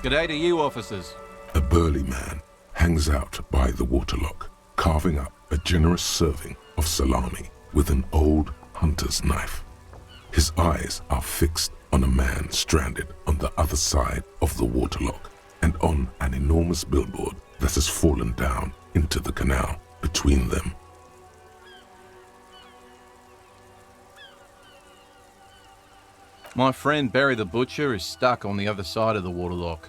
G'day to you, officers. A burly man hangs out by the waterlock, carving up a generous serving of salami with an old hunter's knife. His eyes are fixed on a man stranded on the other side of the waterlock and on an enormous billboard that has fallen down into the canal between them. My friend Barry the Butcher is stuck on the other side of the waterlock.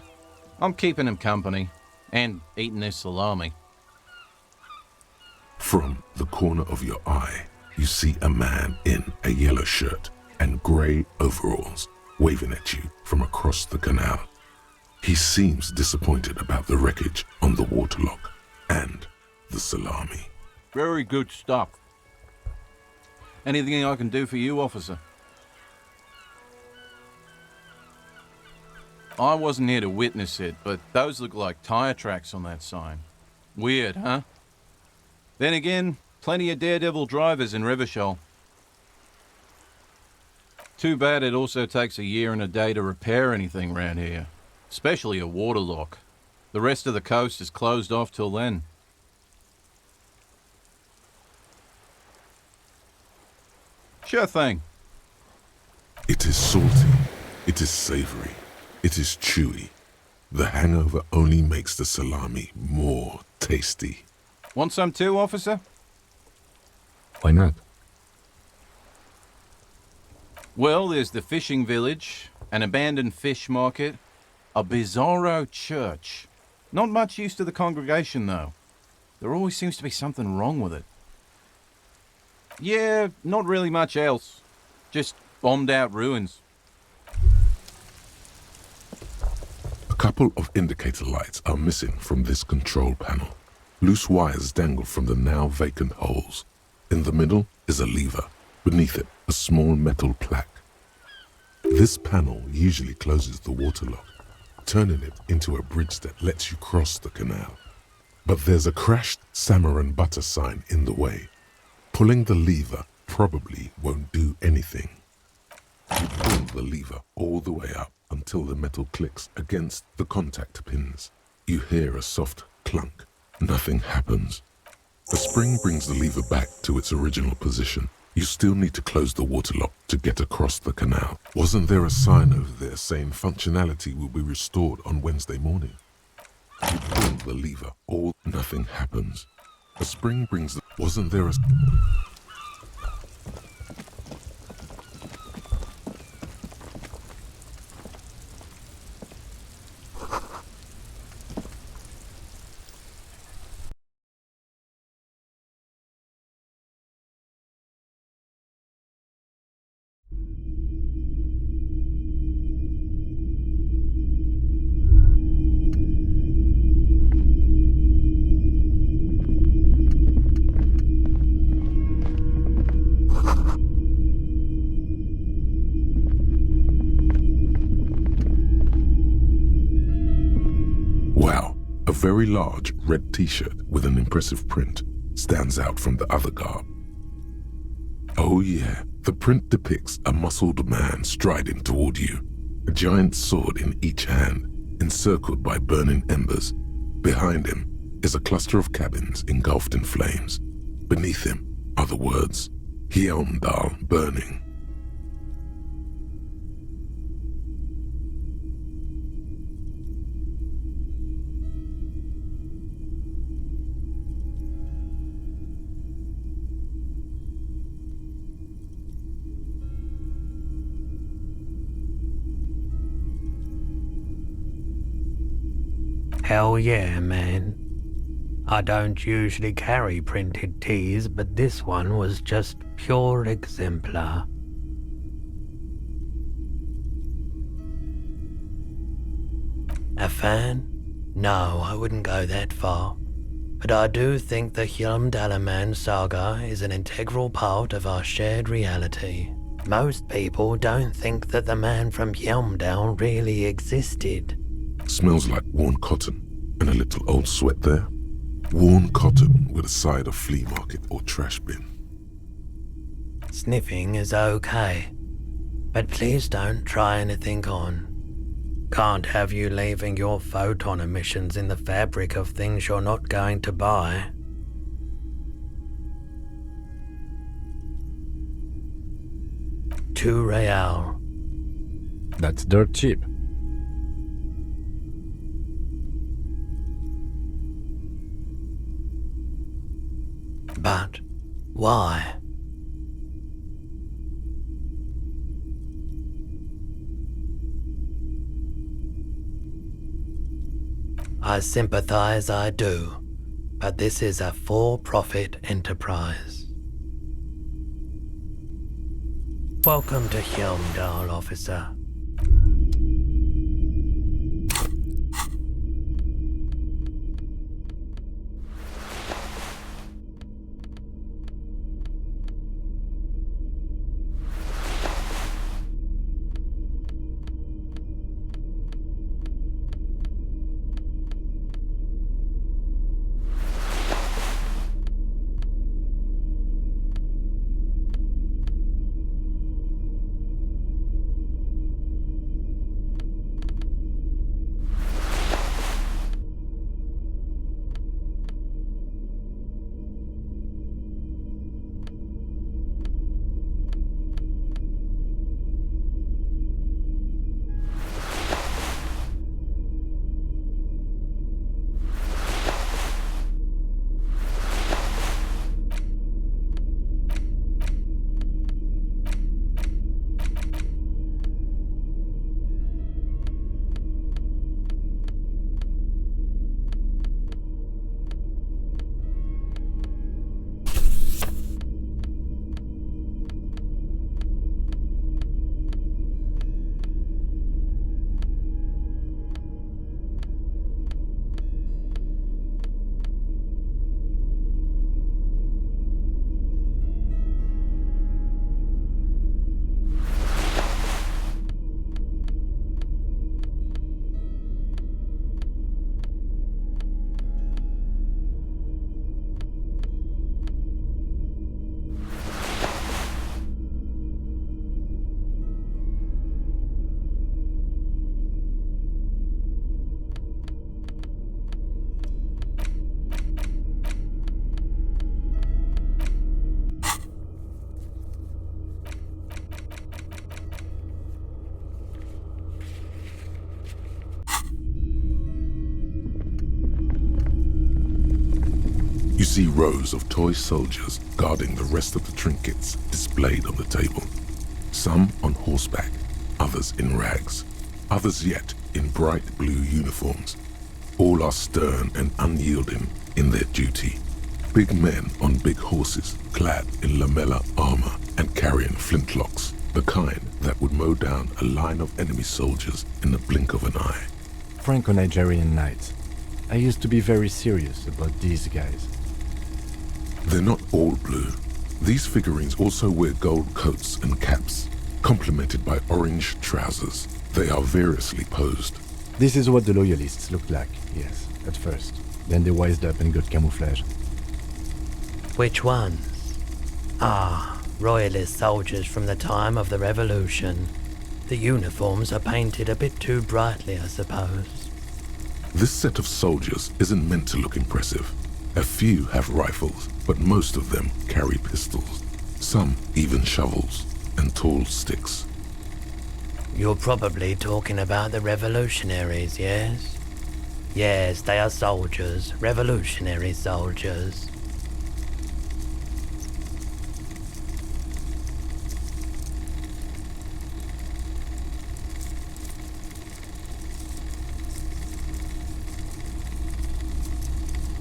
I'm keeping him company and eating his salami. From the corner of your eye, you see a man in a yellow shirt and grey overalls waving at you from across the canal. He seems disappointed about the wreckage on the waterlock and the salami. Very good stuff. Anything I can do for you, officer? I wasn't here to witness it, but those look like tire tracks on that sign. Weird, huh? Then again, plenty of daredevil drivers in Rivershoal. Too bad it also takes a year and a day to repair anything around here, especially a waterlock. The rest of the coast is closed off till then. Sure thing. It is salty, it is savoury, it is chewy. The hangover only makes the salami more tasty. Want some too, officer? Why not? Well, there's the fishing village, an abandoned fish market, a bizarro church. Not much use to the congregation, though. There always seems to be something wrong with it. Yeah, not really much else. Just bombed out ruins. A couple of indicator lights are missing from this control panel. Loose wires dangle from the now vacant holes. In the middle is a lever. Beneath it, a small metal plaque. This panel usually closes the waterlock, turning it into a bridge that lets you cross the canal. But there's a crashed salmon and butter sign in the way. Pulling the lever probably won't do anything. You pull the lever all the way up until the metal clicks against the contact pins. You hear a soft clunk. Nothing happens. The spring brings the lever back to its original position. You still need to close the waterlock to get across the canal. Wasn't there a sign over there saying functionality will be restored on Wednesday morning? You pull the lever, nothing happens. The spring brings the... Wasn't there a... Wow, a very large red t-shirt with an impressive print stands out from the other garb. Oh yeah, the print depicts a muscled man striding toward you, a giant sword in each hand, encircled by burning embers. Behind him is a cluster of cabins engulfed in flames. Beneath him are the words, Hjelmdal burning. Hell yeah, man. I don't usually carry printed tees, but this one was just pure exemplar. A fan? No, I wouldn't go that far. But I do think the Hjelmdalaman saga is an integral part of our shared reality. Most people don't think that the man from Hjelmdal really existed. Smells like worn cotton and a little old sweat there. Worn cotton with a side of flea market or trash bin. Sniffing is okay, but please don't try anything on. Can't have you leaving your photon emissions in the fabric of things you're not going to buy. £2. That's dirt cheap. But why? I sympathize, I do, but this is a for-profit enterprise. Welcome to Helmdal, officer. You see rows of toy soldiers guarding the rest of the trinkets displayed on the table. Some on horseback, others in rags, others yet in bright blue uniforms. All are stern and unyielding in their duty. Big men on big horses, clad in lamella armor and carrying flintlocks, the kind that would mow down a line of enemy soldiers in the blink of an eye. Franco-Nigerian knights. I used to be very serious about these guys. They're not all blue. These figurines also wear gold coats and caps, complemented by orange trousers. They are variously posed. This is what the loyalists looked like, yes, at first. Then they wised up and got camouflage. Which ones? Ah, royalist soldiers from the time of the Revolution. The uniforms are painted a bit too brightly, I suppose. This set of soldiers isn't meant to look impressive. A few have rifles, but most of them carry pistols. Some even shovels and tall sticks. You're probably talking about the revolutionaries, yes? Yes, they are soldiers, revolutionary soldiers.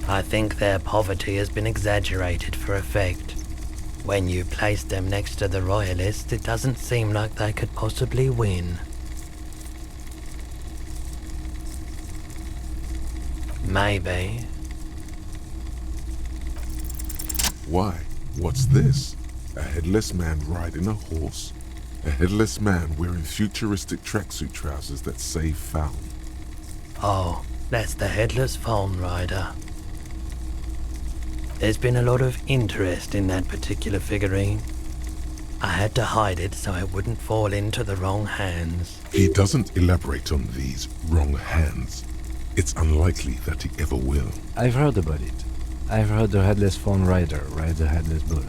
I think their poverty has been exaggerated for effect. When you place them next to the royalists, it doesn't seem like they could possibly win. Maybe. Why? What's this? A headless man riding a horse? A headless man wearing futuristic tracksuit trousers that say found. Oh, that's the headless phone rider. There's been a lot of interest in that particular figurine. I had to hide it so it wouldn't fall into the wrong hands. He doesn't elaborate on these wrong hands. It's unlikely that he ever will. I've heard about it. I've heard the Headless Fawn Rider ride the Headless Bull.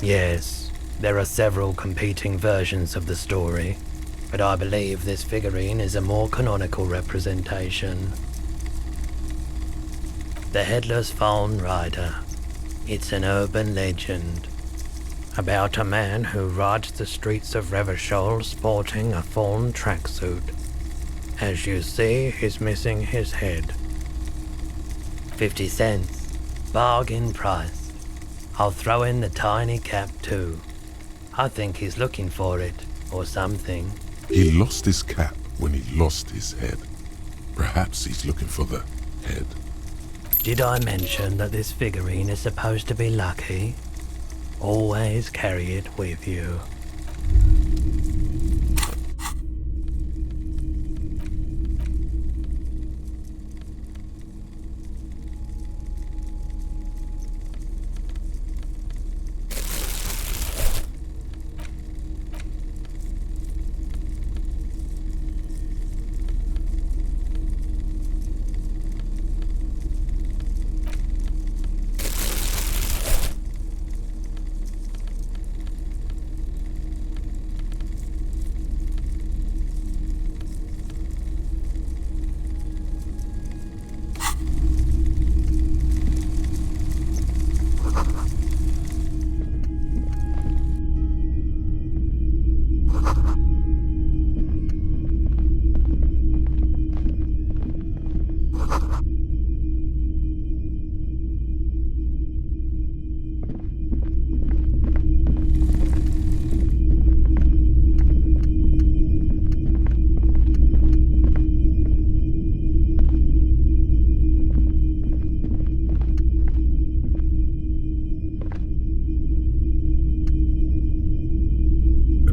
Yes, there are several competing versions of the story, but I believe this figurine is a more canonical representation. The Headless Fawn Rider. It's an urban legend about a man who rides the streets of Revachol sporting a fawn tracksuit. As you see, he's missing his head. 50 cents. Bargain price. I'll throw in the tiny cap too. I think he's looking for it, or something. He lost his cap when he lost his head. Perhaps he's looking for the head. Did I mention that this figurine is supposed to be lucky? Always carry it with you.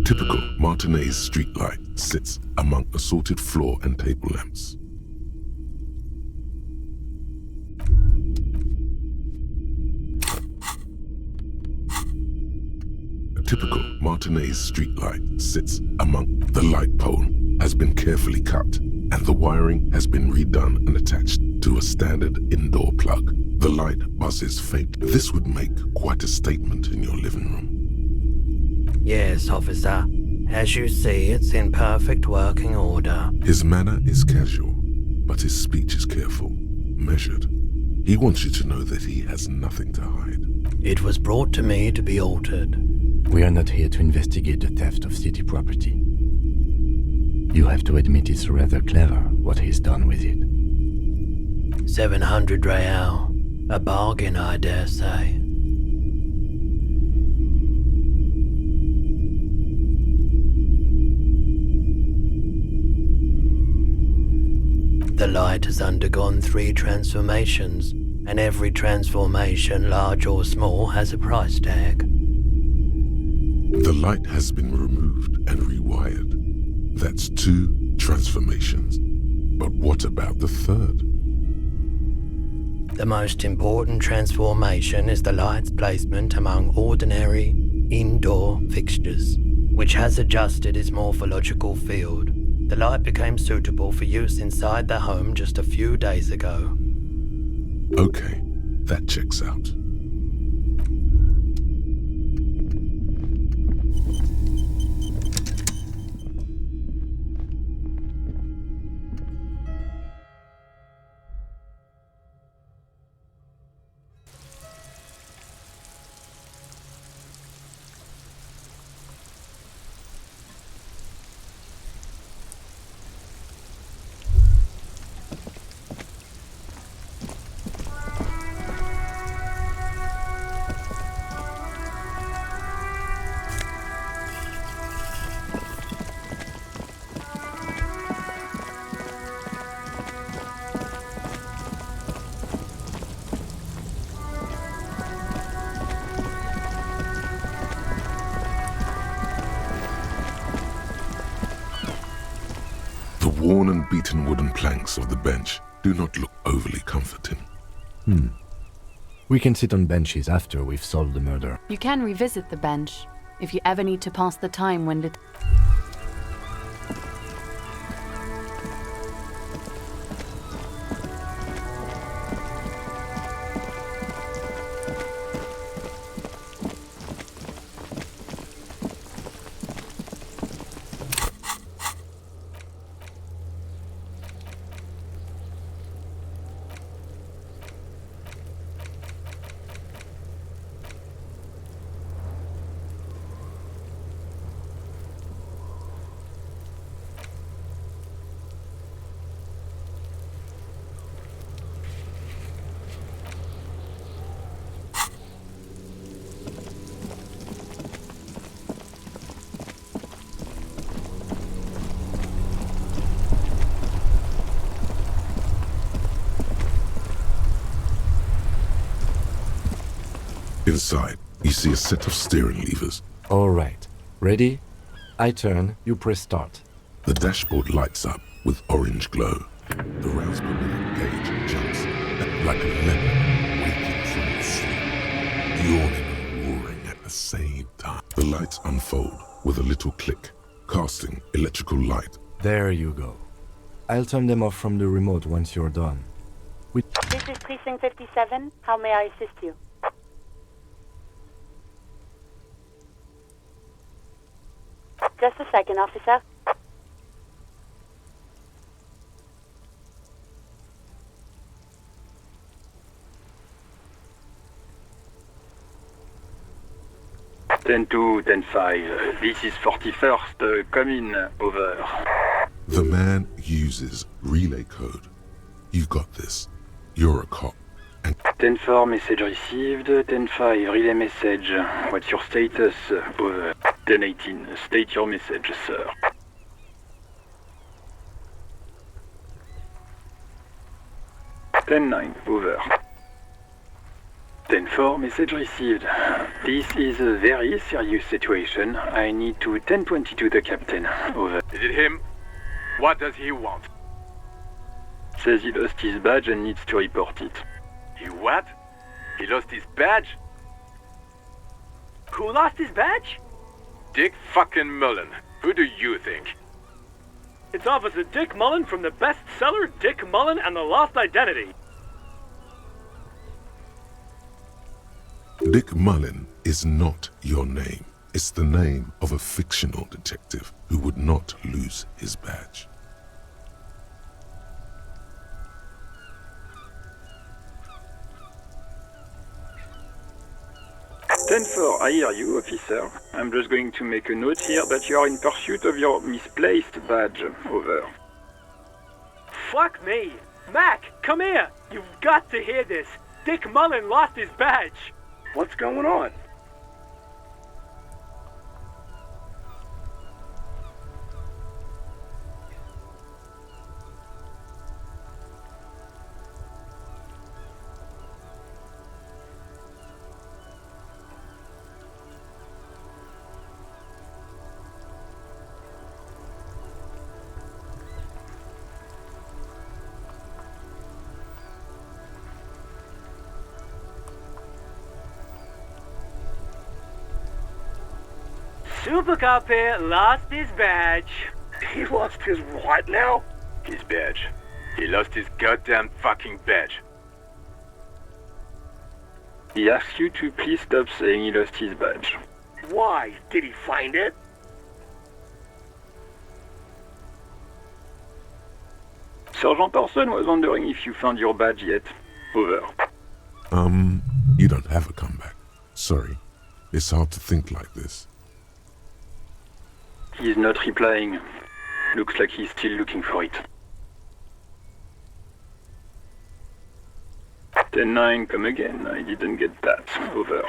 Typical Martinez streetlight sits among assorted floor and table lamps. A typical Martinez streetlight sits among the light pole, has been carefully cut, and the wiring has been redone and attached to a standard indoor plug. The light buzzes faintly. This would make quite a statement in your living room. Yes, officer. As you see, it's in perfect working order. His manner is casual, but his speech is careful, measured. He wants you to know that he has nothing to hide. It was brought to me to be altered. We are not here to investigate the theft of city property. You have to admit it's rather clever what he's done with it. 700 real. A bargain, I dare say. The light has undergone 3 transformations, and every transformation, large or small, has a price tag. The light has been removed and rewired. That's 2 transformations. But what about the third? The most important transformation is the light's placement among ordinary indoor fixtures, which has adjusted its morphological field. The light became suitable for use inside the home just a few days ago. Okay, that checks out. The worn and beaten wooden planks of the bench do not look overly comforting. We can sit on benches after we've solved the murder. You can revisit the bench if you ever need to pass the time when lit. Inside, you see a set of steering levers. All right. Ready? I turn, you press start. The dashboard lights up with orange glow. The rounds per minute gauge jumps like a leopard waking from its sleep, yawning and roaring at the same time. The lights unfold with a little click, casting electrical light. There you go. I'll turn them off from the remote once you're done. This is Precinct 57. How may I assist you? Just a second, officer. Ten 2, 10-5. This is 41st. Come in. Over. The man uses relay code. You got this. You're a cop. And 10-4, message received. 10-5, relay message. What's your status? Over. 10-18, state your message, sir. 10-9, over. 10-4, message received. This is a very serious situation. I need to 10-22 the captain. Over. Is it him? What does he want? Says he lost his badge and needs to report it. He what? He lost his badge? Who lost his badge? Dick fucking Mullen. Who do you think? It's Officer Dick Mullen from the bestseller Dick Mullen and the Lost Identity. Dick Mullen is not your name. It's the name of a fictional detective who would not lose his badge. Ten 4, I hear you, officer. I'm just going to make a note here that you are in pursuit of your misplaced badge. Over. Fuck me. Mac, come here. You've got to hear this. Dick Mullen lost his badge. What's going on? Super Cop here lost his badge. He lost his what now? His badge. He lost his goddamn fucking badge. He asks you to please stop saying he lost his badge. Why? Did he find it? Sergeant Orson was wondering if you found your badge yet. Over. You don't have a comeback. Sorry. It's hard to think like this. He's not replying. Looks like he's still looking for it. 10-9, come again. I didn't get that. Over.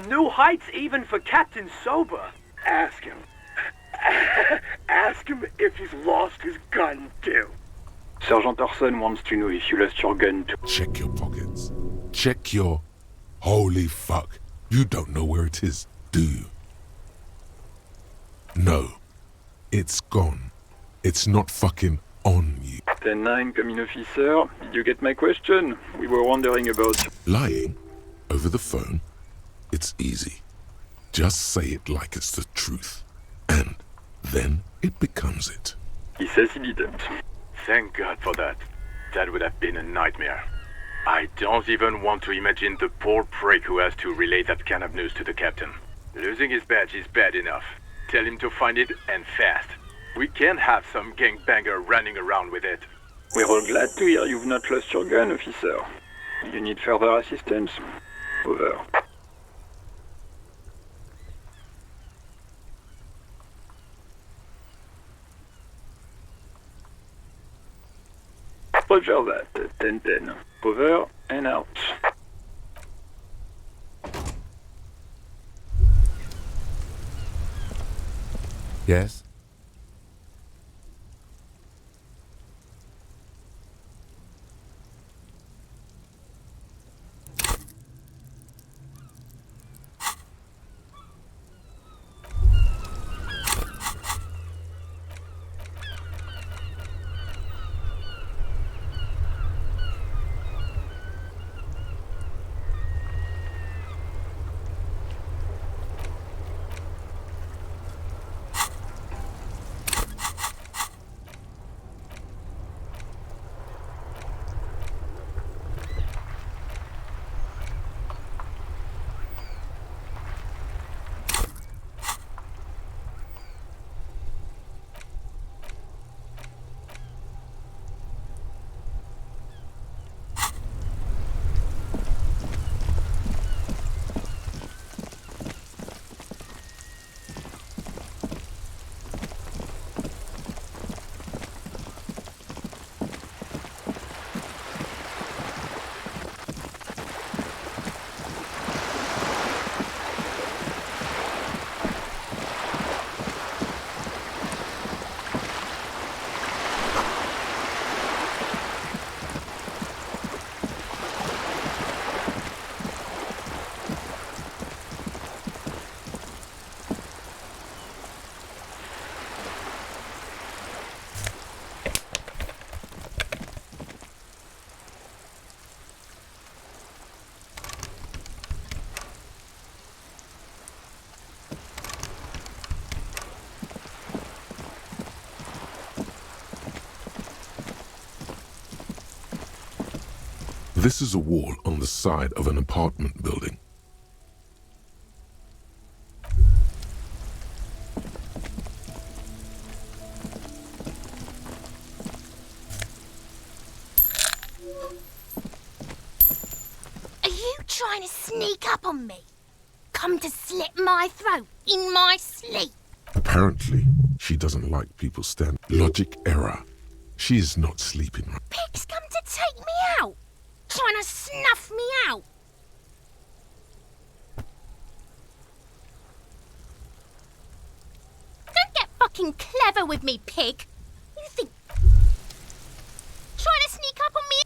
New heights even for Captain Sober. Ask him. Ask him if he's lost his gun, too. Sergeant Orson wants to know if you lost your gun too. Check your pockets. Check your... Holy fuck. You don't know where it is, do you? No. It's gone. It's not fucking on you. 10-9, come in, officer. Did you get my question? We were wondering about... Lying over the phone, it's easy. Just say it like it's the truth. And then it becomes it. He says he didn't. Thank God for that. That would have been a nightmare. I don't even want to imagine the poor prick who has to relay that kind of news to the captain. Losing his badge is bad enough. Tell him to find it, and fast. We can't have some gangbanger running around with it. We're all glad to hear you've not lost your gun, officer. You need further assistance? Over. Roger that, 10-10. Over and out. Yes? This is a wall on the side of an apartment building. Are you trying to sneak up on me? Come to slit my throat in my sleep? Apparently, she doesn't like people stand. Logic error. She is not sleeping right. Pig's come to take me out. Trying to snuff me out. Don't get fucking clever with me, pig. You think... Trying to sneak up on me?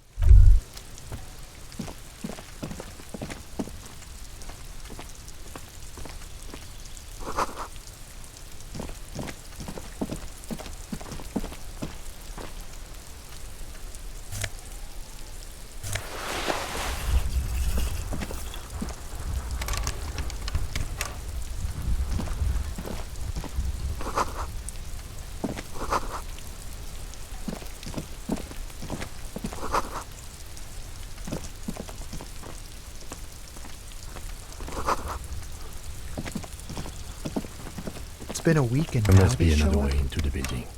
Been a week and There now must be they another show up? way into the building.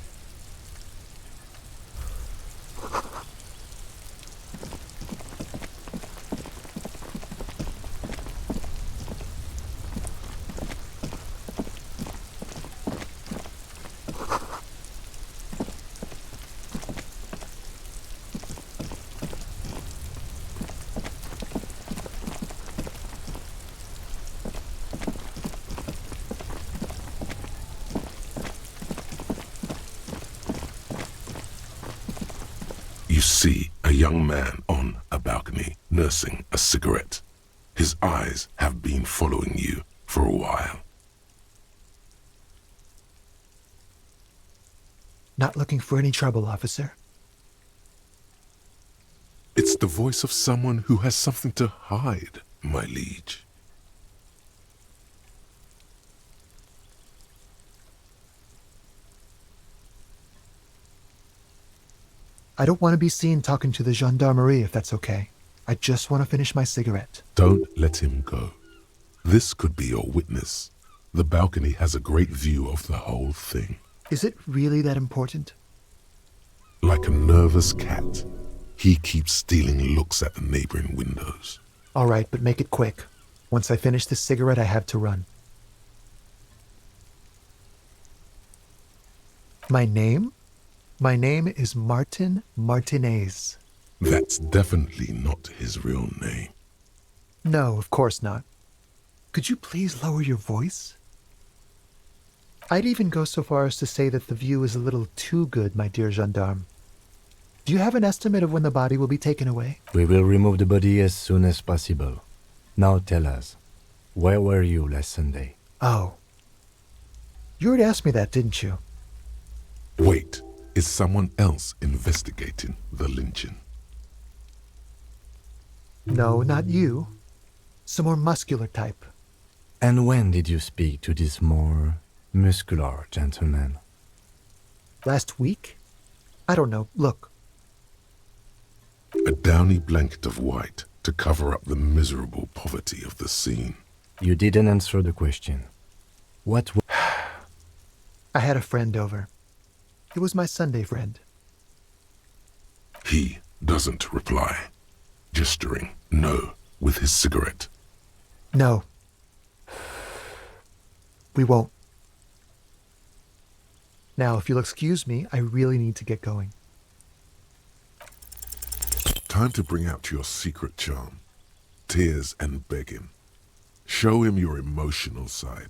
You see a young man on a balcony nursing a cigarette. His eyes have been following you for a while. Not looking for any trouble, officer. It's the voice of someone who has something to hide, my liege. I don't want to be seen talking to the gendarmerie if that's okay. I just want to finish my cigarette. Don't let him go. This could be your witness. The balcony has a great view of the whole thing. Is it really that important? Like a nervous cat, he keeps stealing looks at the neighboring windows. All right, but make it quick. Once I finish this cigarette, I have to run. My name? My name is Martin Martinez. That's definitely not his real name. No, of course not. Could you please lower your voice? I'd even go so far as to say that the view is a little too good, my dear gendarme. Do you have an estimate of when the body will be taken away? We will remove the body as soon as possible. Now tell us, where were you last Sunday? Oh. You already asked me that, didn't you? Wait, is someone else investigating the lynching? No, not you. Some more muscular type. And when did you speak to this more muscular gentleman? Last week? I don't know. Look. A downy blanket of white to cover up the miserable poverty of the scene. You didn't answer the question. What was... I had a friend over. It was my Sunday friend. He doesn't reply, gesturing no with his cigarette. No. We won't. Now, if you'll excuse me, I really need to get going. Time to bring out your secret charm. Tears and begging. Show him your emotional side.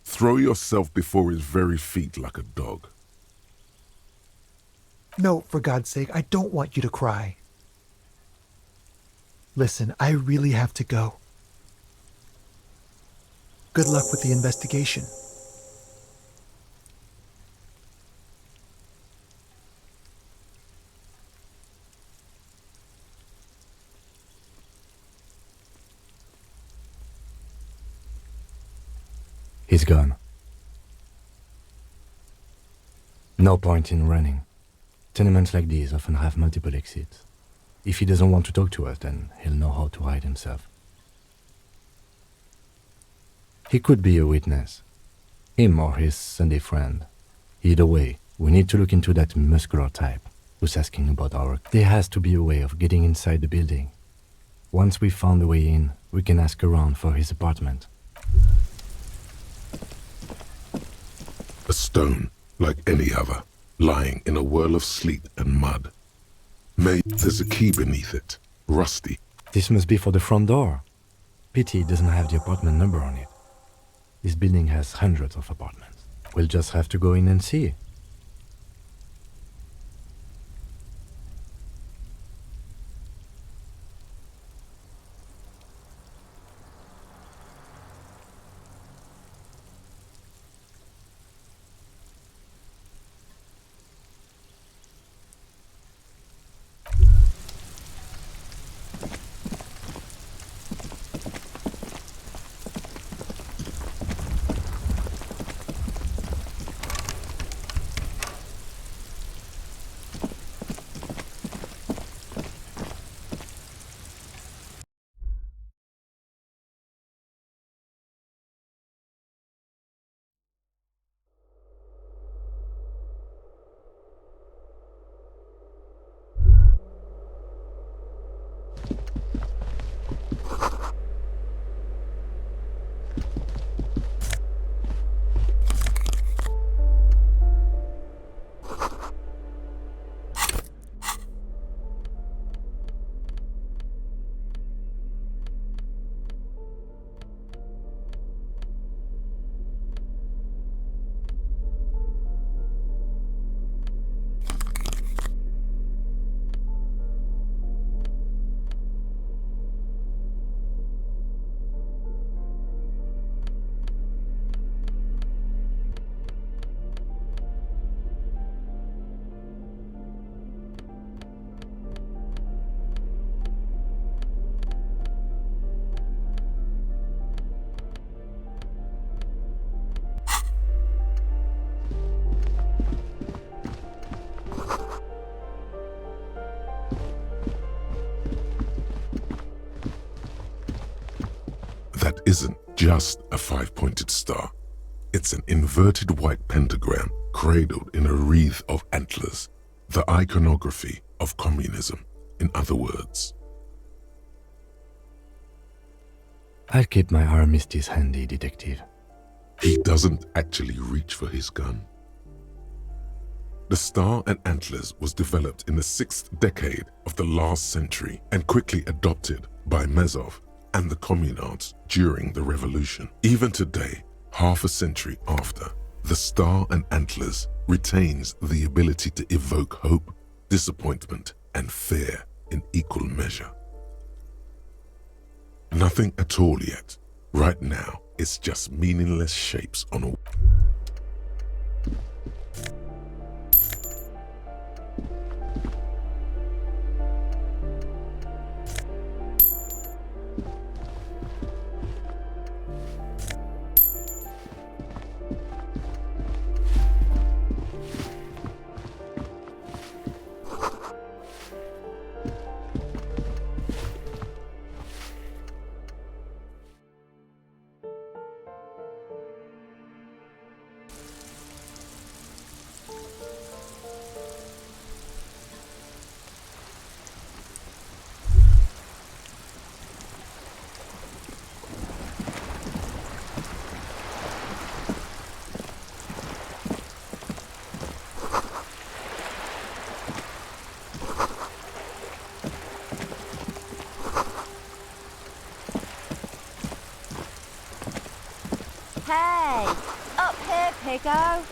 Throw yourself before his very feet like a dog. No, for God's sake, I don't want you to cry. Listen, I really have to go. Good luck with the investigation. He's gone. No point in running. Tenements like these often have multiple exits. If he doesn't want to talk to us, then he'll know how to hide himself. He could be a witness. Him or his Sunday friend. Either way, we need to look into that muscular type who's asking about our... There has to be a way of getting inside the building. Once we've found the way in, we can ask around for his apartment. A stone, like any other, lying in a whirl of sleet and mud. There's a key beneath it, rusty. This must be for the front door. Pity it doesn't have the apartment number on it. This building has hundreds of apartments. We'll just have to go in and see. that isn't just a five-pointed star. It's an inverted white pentagram cradled in a wreath of antlers, the iconography of communism, in other words. I'll keep my armistice handy, Detective. He doesn't actually reach for his gun. The star and antlers was developed in the 6th decade of the last century and quickly adopted by Mazov and the communards during the revolution. Even today, half a century after, the star and antlers retains the ability to evoke hope, disappointment, and fear in equal measure. Nothing at all yet. Right now, it's just meaningless shapes on a... Hey, up here, Piggo.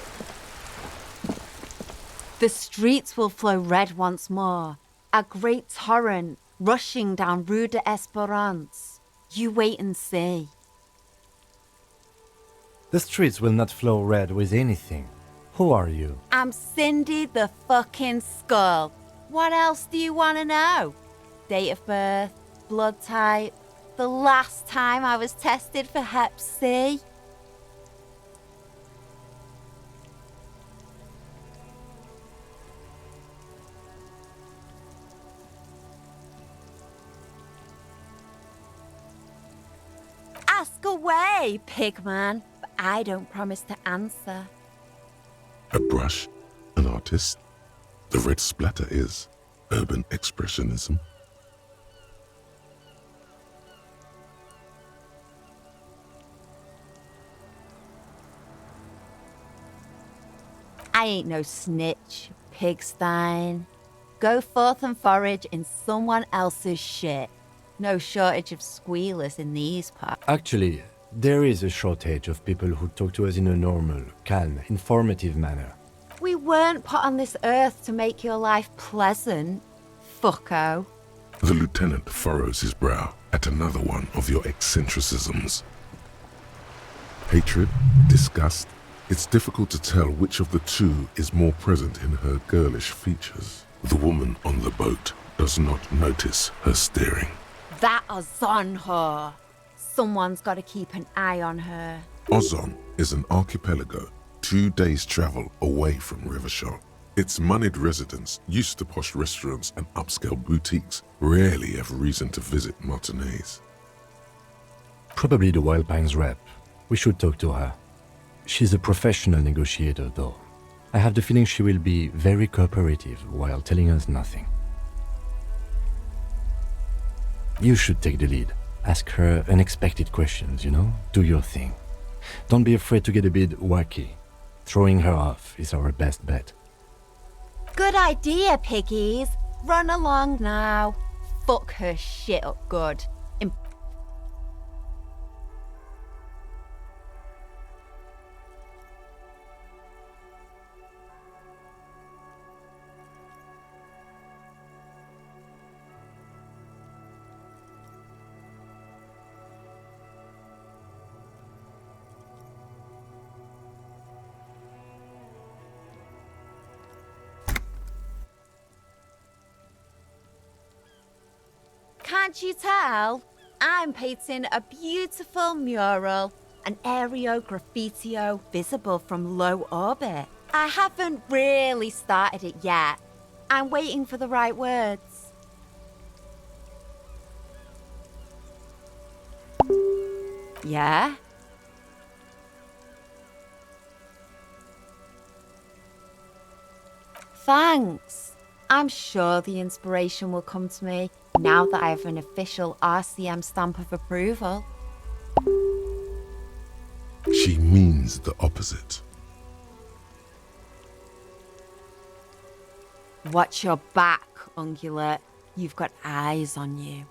The streets will flow red once more, a great torrent rushing down Rue de Esperance. You wait and see. The streets will not flow red with anything. Who are you? I'm Cindy the fucking Skull. What else do you want to know? Date of birth, blood type, the last time I was tested for Hep C. Ask away, Pigman, but I don't promise to answer. A brush, an artist. The red splatter is urban expressionism. I ain't no snitch, Pigstein. Go forth and forage in someone else's shit. No shortage of squealers in these parts. Actually, there is a shortage of people who talk to us in a normal, calm, informative manner. We weren't put on this earth to make your life pleasant, fucko. The lieutenant furrows his brow at another one of your eccentricisms. Hatred, disgust. It's difficult to tell which of the two is more present in her girlish features. The woman on the boat does not notice her staring. That Ozon whore. Someone's got to keep an eye on her. Ozon is an archipelago 2 days' travel away from Rivershot. Its moneyed residents, used to posh restaurants and upscale boutiques, rarely have reason to visit Martinez. Probably the Wild Pines rep. We should talk to her. She's a professional negotiator, though. I have the feeling she will be very cooperative while telling us nothing. You should take the lead. Ask her unexpected questions, you know? Do your thing. Don't be afraid to get a bit wacky. Throwing her off is our best bet. Good idea, piggies. Run along now. Fuck her shit up good. Can't you tell? I'm painting a beautiful mural, an aereo graffitio visible from low orbit. I haven't really started it yet. I'm waiting for the right words. Yeah? Thanks. I'm sure the inspiration will come to me now that I have an official RCM stamp of approval. She means the opposite. Watch your back, Ungulate. You've got eyes on you.